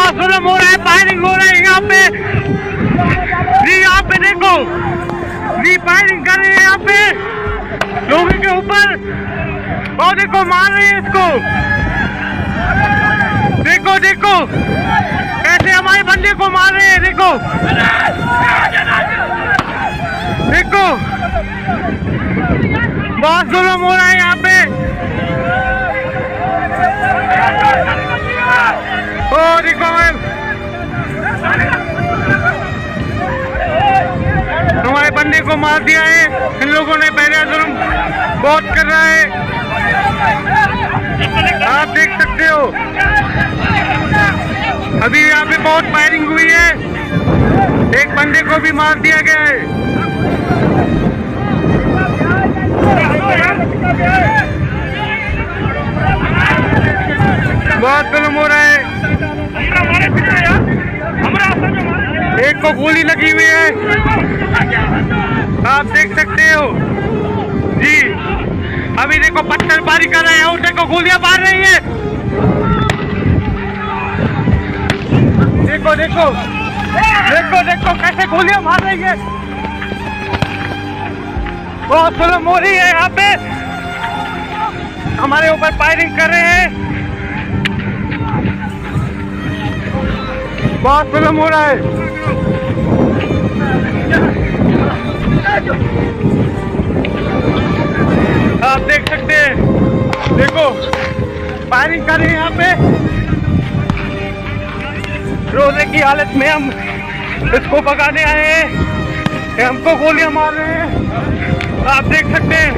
बहुत जुल्म हो रहा है, फायरिंग हो रहा है यहाँ पे जी। यहाँ पे देखो जी, फायरिंग कर रहे हैं यहाँ पे लोगों के ऊपर, और देखो मार रहे हैं इसको। देखो देखो कैसे हमारे बंदे को मार रहे हैं, देखो देखो बहुत जुल्म हो रहा है यहाँ पे। ओ देखो हमारे बंदे को मार दिया है इन लोगों ने। पहले जुल्म बहुत कर रहा है, आप देख सकते हो। अभी यहाँ पे बहुत फायरिंग हुई है, एक बंदे को भी मार दिया गया है। बहुत जुल्म हो रहा है, एक को गोली लगी हुई है, आप देख सकते हो जी। अभी देखो पत्थरबाजी कर रहे हैं, और देखो गोलियां मार रही है। देखो देखो देखो देखो कैसे गोलियां मार रही है, बहुत जुल्म हो रही है यहाँ पे। हमारे ऊपर फायरिंग कर रहे हैं, बहुत जुल्म हो रहा है। आप देख सकते हैं, देखो फायरिंग कर रहे हैं यहाँ पे। रोने की हालत में हम इसको भगाने आए हैं, हमको गोलियां मार रहे हैं, आप देख सकते हैं।